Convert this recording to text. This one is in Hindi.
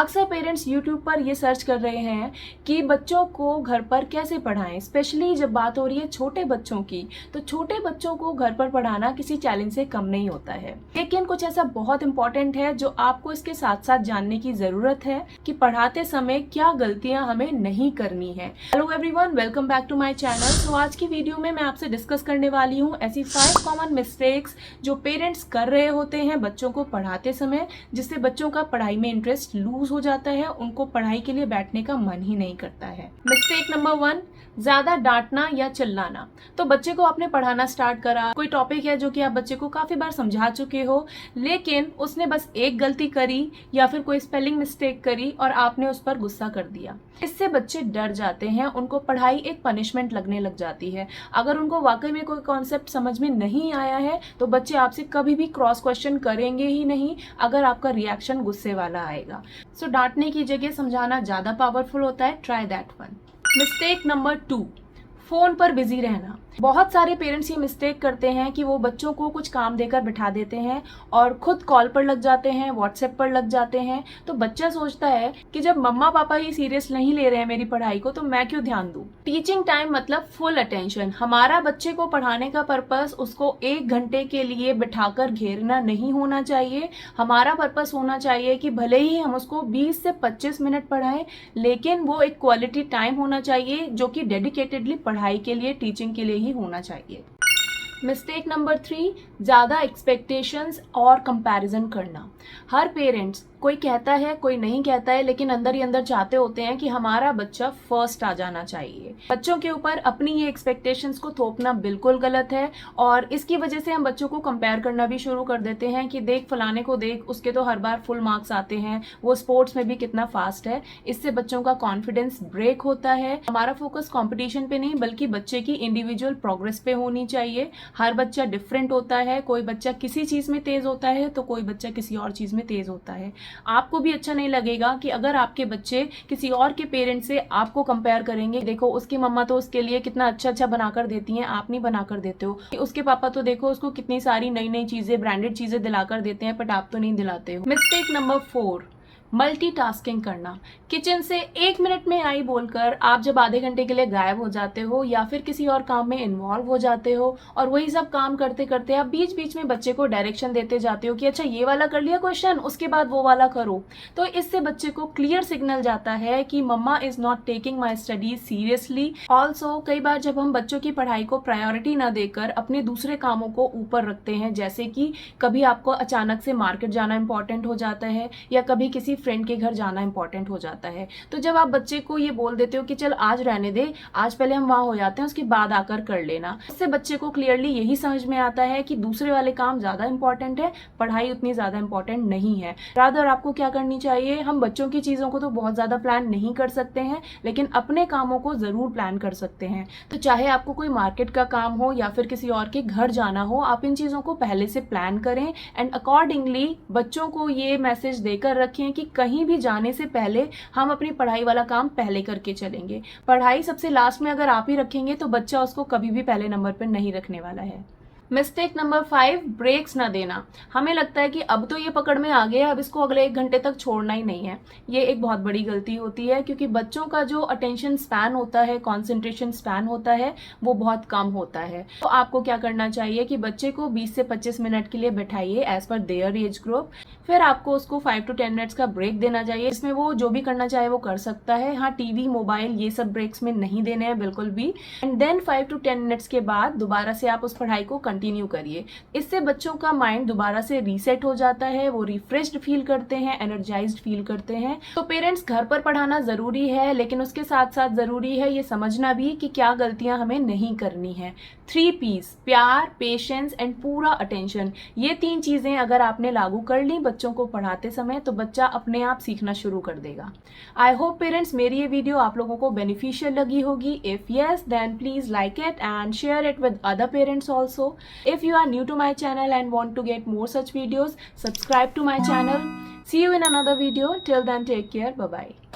अक्सर पेरेंट्स यूट्यूब पर ये सर्च कर रहे हैं कि बच्चों को घर पर कैसे पढ़ाएं, स्पेशली जब बात हो रही है छोटे बच्चों की। तो छोटे बच्चों को घर पर पढ़ाना किसी चैलेंज से कम नहीं होता है, लेकिन कुछ ऐसा बहुत इंपॉर्टेंट है जो आपको इसके साथ साथ जानने की जरूरत है कि पढ़ाते समय क्या गलतियां हमें नहीं करनी है। Hello everyone, welcome back to my channel. तो आज की वीडियो में मैं आपसे डिस्कस करने वाली हूँ ऐसी 5 कॉमन मिस्टेक्स जो पेरेंट्स कर रहे होते हैं बच्चों को पढ़ाते समय, जिससे बच्चों का पढ़ाई में इंटरेस्ट लूज हो जाता है, उनको पढ़ाई के लिए बैठने का मन ही नहीं करता है। मिस्टेक नंबर 1, ज्यादा डांटना या चिल्लाना। तो बच्चे को आपने पढ़ाना स्टार्ट करा, कोई टॉपिक है जो कि आप बच्चे को काफी बार समझा चुके हो, लेकिन उसने बस एक गलती करी या फिर कोई स्पेलिंग मिस्टेक करी और आपने उस पर गुस्सा कर दिया। इससे बच्चे डर जाते हैं, उनको पढ़ाई एक पनिशमेंट लगने लग जाती है। अगर उनको वाकई में कोई कॉन्सेप्ट समझ में नहीं आया है तो बच्चे आपसे कभी भी क्रॉस क्वेश्चन करेंगे ही नहीं अगर आपका रिएक्शन गुस्से वाला आएगा। सो डांटने की जगह समझाना ज्यादा पावरफुल होता है। Try that one. Mistake number 2, phone पर बिजी रहना। बहुत सारे पेरेंट्स ये मिस्टेक करते हैं कि वो बच्चों को कुछ काम देकर बिठा देते हैं और खुद कॉल पर लग जाते हैं, व्हाट्सएप पर लग जाते हैं। तो बच्चा सोचता है कि जब मम्मा पापा ही सीरियस नहीं ले रहे हैं मेरी पढ़ाई को तो मैं क्यों ध्यान दूं। टीचिंग टाइम मतलब फुल अटेंशन। हमारा बच्चे को पढ़ाने का पर्पस उसको 1 घंटे के लिए बिठाकर घेरना नहीं होना चाहिए। हमारा पर्पस होना चाहिए कि भले ही हम उसको 20 से 25 मिनट पढ़ाएं, लेकिन वो एक क्वालिटी टाइम होना चाहिए जो कि डेडिकेटेडली पढ़ाई के लिए, टीचिंग के लिए ही होना चाहिए। मिस्टेक नंबर 3, ज्यादा एक्सपेक्टेशंस और कंपैरिजन करना। हर पेरेंट्स, कोई कहता है कोई नहीं कहता है, लेकिन अंदर ही अंदर चाहते होते हैं कि हमारा बच्चा फर्स्ट आ जाना चाहिए। बच्चों के ऊपर अपनी ये एक्सपेक्टेशंस को थोपना बिल्कुल गलत है और इसकी वजह से हम बच्चों को कंपेयर करना भी शुरू कर देते हैं कि देख फलाने को देख, उसके तो हर बार फुल मार्क्स आते हैं, वो स्पोर्ट्स में भी कितना फास्ट है। इससे बच्चों का कॉन्फिडेंस ब्रेक होता है। हमारा फोकस कॉम्पिटिशन पे नहीं बल्कि बच्चे की इंडिविजुअल प्रोग्रेस पे होनी चाहिए। हर बच्चा डिफरेंट होता है, कोई बच्चा किसी चीज में तेज होता है तो कोई बच्चा किसी और चीज में तेज होता है। आपको भी अच्छा नहीं लगेगा कि अगर आपके बच्चे किसी और के पेरेंट्स से आपको कंपेयर करेंगे। देखो उसकी मम्मा तो उसके लिए कितना अच्छा अच्छा बनाकर देती हैं, आप नहीं बनाकर देते हो। उसके पापा तो देखो उसको कितनी सारी नई नई चीजें, ब्रांडेड चीजें दिलाकर देते हैं, बट आप तो नहीं दिलाते हो। मिस्टेक नंबर 4, मल्टीटास्किंग करना। किचन से 1 मिनट में आई बोलकर आप जब आधे घंटे के लिए गायब हो जाते हो या फिर किसी और काम में इन्वॉल्व हो जाते हो और वही सब काम करते करते आप बीच बीच में बच्चे को डायरेक्शन देते जाते हो कि अच्छा ये वाला कर लिया क्वेश्चन, उसके बाद वो वाला करो। तो इससे बच्चे को क्लियर सिग्नल जाता है कि mumma is not taking my studies seriously. Also कई बार जब हम बच्चों की पढ़ाई को प्रायोरिटी ना देकर अपने दूसरे कामों को ऊपर रखते हैं, जैसे कि कभी आपको अचानक से मार्केट जाना इंपॉर्टेंट हो जाता है या कभी किसी फ्रेंड के घर जाना इंपॉर्टेंट हो जाता है, तो जब आप बच्चे को ये बोल देते हो कि चल आज रहने दे, आज पहले हम वहां हो जाते हैं, उसके बाद आकर कर लेना, इससे बच्चे को क्लियरली यही समझ में आता है कि दूसरे वाले काम ज्यादा इंपॉर्टेंट है, पढ़ाई उतनी ज्यादा इंपॉर्टेंट नहीं है। रादर आपको क्या करनी चाहिए, हम बच्चों की चीजों को तो बहुत ज्यादा प्लान नहीं कर सकते हैं, लेकिन अपने कामों को जरूर प्लान कर सकते हैं। तो चाहे आपको कोई मार्केट का काम हो या फिर किसी और के घर जाना हो, आप इन चीजों को पहले से प्लान करें एंड अकॉर्डिंगली बच्चों को ये मैसेज देकर रखें कि कहीं भी जाने से पहले हम अपनी पढ़ाई वाला काम पहले करके चलेंगे। पढ़ाई सबसे लास्ट में अगर आप ही रखेंगे तो बच्चा उसको कभी भी पहले नंबर पर नहीं रखने वाला है। मिस्टेक नंबर 5, ब्रेक्स ना देना। हमें लगता है कि अब तो ये पकड़ में आ गया, अब इसको अगले 1 घंटे तक छोड़ना ही नहीं है। ये एक बहुत बड़ी गलती होती है क्योंकि बच्चों का जो अटेंशन स्पैन होता है, कंसंट्रेशन स्पैन होता है, वो बहुत कम होता है। तो आपको क्या करना चाहिए कि बच्चे को 20 से 25 मिनट के लिए बैठाइए as per their age group. फिर आपको उसको 5 to 10 मिनट्स का ब्रेक देना चाहिए, इसमें वो जो भी करना चाहे वो कर सकता है। हाँ, टीवी, मोबाइल ये सब ब्रेक्स में नहीं देने हैं बिल्कुल भी। एंड देन 5 to 10 मिनट्स के बाद दोबारा से आप उस पढ़ाई को कंटिन्यू करिए। इससे बच्चों का माइंड दोबारा से रीसेट हो जाता है, वो रिफ्रेश्ड फील करते हैं, एनर्जाइज्ड फील करते हैं। तो पेरेंट्स, घर पर पढ़ाना जरूरी है, लेकिन उसके साथ साथ जरूरी है ये समझना भी कि क्या गलतियां हमें नहीं करनी है। 3 P's, प्यार, पेशेंस एंड पूरा अटेंशन। ये 3 चीजें अगर आपने लागू कर ली बच्चों को पढ़ाते समय तो बच्चा अपने आप सीखना शुरू कर देगा। आई होप पेरेंट्स मेरी ये वीडियो आप लोगों को बेनिफिशियल लगी होगी। If yes, then please like it and share it with other parents also. If you are new to my channel and want to get more such videos, subscribe to my channel. See you in another video. Till then, take care. Bye bye.